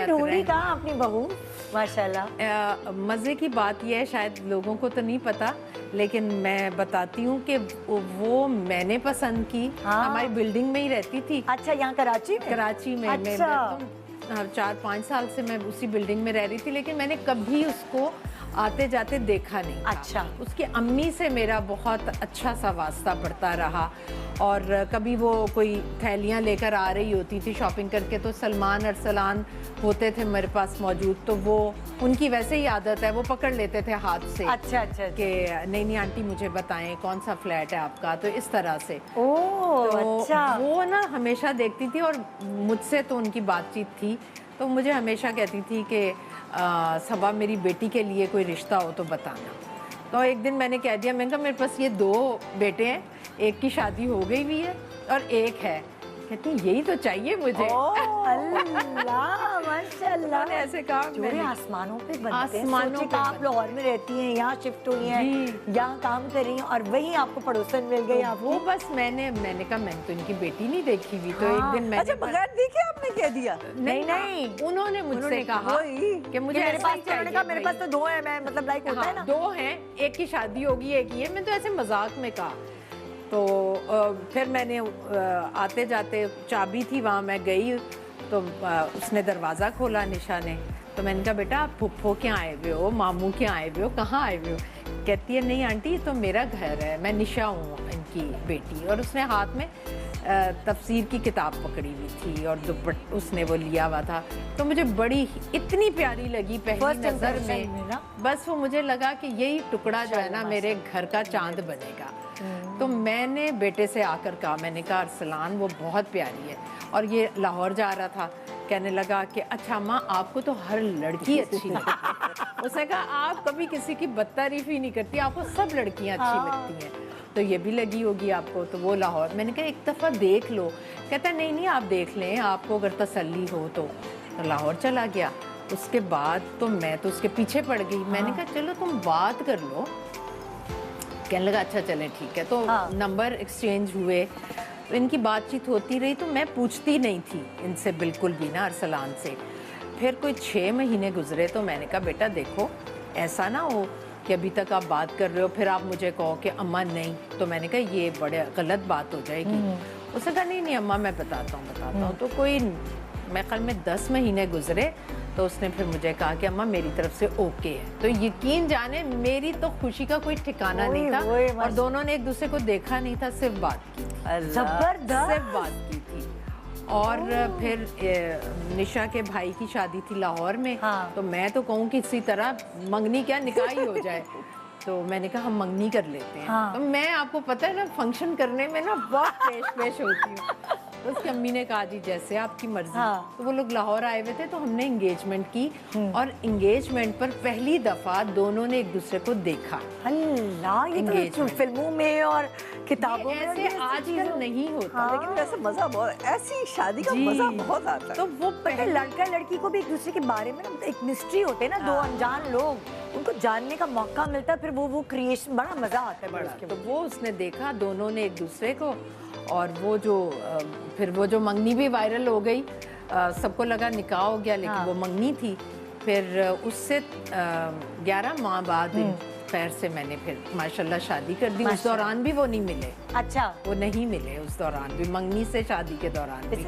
ढूंढी कहाँ अपनी बहू माशाल्लाह। मज़े की बात यह है, शायद लोगों को तो नहीं पता, लेकिन मैं बताती हूँ कि वो मैंने पसंद की। हाँ। हमारी बिल्डिंग में ही रहती थी। अच्छा, यहाँ कराची में? कराची में। अच्छा। मैं 4-5 साल से मैं उसी बिल्डिंग में रह रही थी, लेकिन मैंने कभी उसको आते जाते देखा नहीं था। अच्छा। उसकी अम्मी से मेरा बहुत अच्छा सा वास्ता पड़ता रहा, और कभी वो कोई थैलियाँ लेकर आ रही होती थी शॉपिंग करके, तो सलमान अरसलान होते थे मेरे पास मौजूद, तो वो उनकी वैसे ही आदत है, वो पकड़ लेते थे हाथ से। अच्छा अच्छा कि नहीं नहीं आंटी मुझे बताएं कौन सा फ्लैट है आपका, तो इस तरह से। ओह तो अच्छा। वो ना हमेशा देखती थी, और मुझसे तो उनकी बातचीत थी, तो मुझे हमेशा कहती थी कि सबा मेरी बेटी के लिए कोई रिश्ता हो तो बताना। तो एक दिन मैंने कह दिया, मैंने कहा मेरे पास ये 2 बेटे हैं, एक की शादी हो गई भी है और एक है। कहती यही तो चाहिए मुझे। अल्लाह माशाल्लाह। मैंने ऐसे कहा, जोड़े आसमानों पे बनते हैं। आसमानों सोचिए पे आप लाहौर में रहती हैं, यहाँ शिफ्ट हुई हैं, यहाँ काम कर रही हैं, और वहीं आपको पड़ोसन मिल गई। तो वो बस मैंने कहा मैंने तो इनकी बेटी नहीं देखी हुई, तो एक दिन मैंने अच्छा बगैर देखे आपने कह दिया? नहीं उन्होंने मुझसे कहा कि मुझे मेरे ऐसा पास ही तो उन्होंने कहा मेरे पास तो 2 हैं, मैं मतलब लाइक होता है ना। 2 हैं, एक की शादी होगी एक ही है। मैं तो ऐसे मजाक में कहा। तो फिर मैंने आते जाते चाबी थी वहाँ, मैं गई तो उसने दरवाज़ा खोला निशा ने, तो मैंने कहा बेटा आप फुफ्फो क्या आए हुए हो, मामू क्या आए हुए हो, कहाँ आए हुए हो? कहती है नहीं आंटी ये तो मेरा घर है, मैं निशा हूँ इनकी बेटी। और उसने हाथ में तफसीर की किताब पकड़ी हुई थी और दुपट उसने वो लिया हुआ था। तो मुझे बड़ी इतनी प्यारी लगी पहली नज़र में, बस वो मुझे लगा कि यही टुकड़ा जो है ना मेरे घर का चांद बनेगा। तो मैंने बेटे से आकर कहा, मैंने कहा अरसलान वो बहुत प्यारी है। और ये लाहौर जा रहा था, कहने लगा कि अच्छा माँ आपको तो हर लड़की अच्छी लगती है। उसने कहा आप कभी किसी की बदतारीफ ही नहीं करती, आपको सब लड़कियाँ अच्छी लगती हैं, तो ये भी लगी होगी आपको। तो वो लाहौर, मैंने कहा एक दफ़ा देख लो। कहता नहीं नहीं आप देख लें, आपको अगर तसल्ली हो तो लाहौर चला गया। उसके बाद तो मैं तो उसके पीछे पड़ गई। मैंने कहा चलो तुम बात कर लो। कहने लगा अच्छा चलें ठीक है। तो नंबर एक्सचेंज हुए, तो इनकी बातचीत होती रही, तो मैं पूछती नहीं थी इनसे बिल्कुल भी ना, अरसलान से। फिर कोई 6 महीने गुजरे, तो मैंने कहा बेटा देखो ऐसा ना हो कि अभी तक आप बात कर रहे हो फिर आप मुझे कहो कि अम्मा नहीं, तो मैंने कहा ये बड़े गलत बात हो जाएगी। उसने कहा नहीं नहीं अम्मा मैं बताता हूँ। तो कोई मैं ख्याल में 10 महीने गुजरे, तो उसने फिर मुझे कहा कि अम्मा मेरी तरफ से ओके है। तो यकीन जाने मेरी तो खुशी का कोई ठिकाना नहीं था, और दोनों ने एक दूसरे को देखा नहीं था, सिर्फ बात की थी, जबरदस्त सिर्फ बात की थी। और फिर निशा के भाई की शादी थी लाहौर में। तो मैं तो कहूँ कि इसी तरह मंगनी क्या निकाह ही हो जाए। तो मैंने कहा हम मंगनी कर लेते हैं। तो मैं आपको पता है ना फंक्शन करने में ना बहुत पेश होती हूँ। तो उसकी अम्मी ने कहा जी जैसे आपकी मर्जी। तो वो लोग लाहौर आए हुए थे, तो हमने एंगेजमेंट की, और एंगेजमेंट पर पहली दफा दोनों ने एक दूसरे को देखा। अल्लाह, ये तो फिल्मों में और किताबों में ऐसे आजकल नहीं होता। लेकिन वैसे मजा बहुत, ऐसी शादी का मजा बहुत आता है। तो वो लड़का लड़की को भी एक दूसरे के बारे में ना एक मिस्ट्री होते हैं ना, 2 अनजान लोग, उनको जानने का मौका मिलता है, फिर वो क्रिएशन बड़ा मजा आता है बड़ा। तो वो उसने देखा दोनों ने एक दूसरे को, और वो जो फिर वो जो मंगनी भी वायरल हो गई, सबको लगा निकाह हो गया, लेकिन वो मंगनी थी। फिर उससे 11 माह बाद खैर से मैंने फिर माशाल्लाह शादी कर दी। उस दौरान भी वो नहीं मिले। अच्छा, वो नहीं मिले उस दौरान भी, मंगनी से शादी के दौरान भी।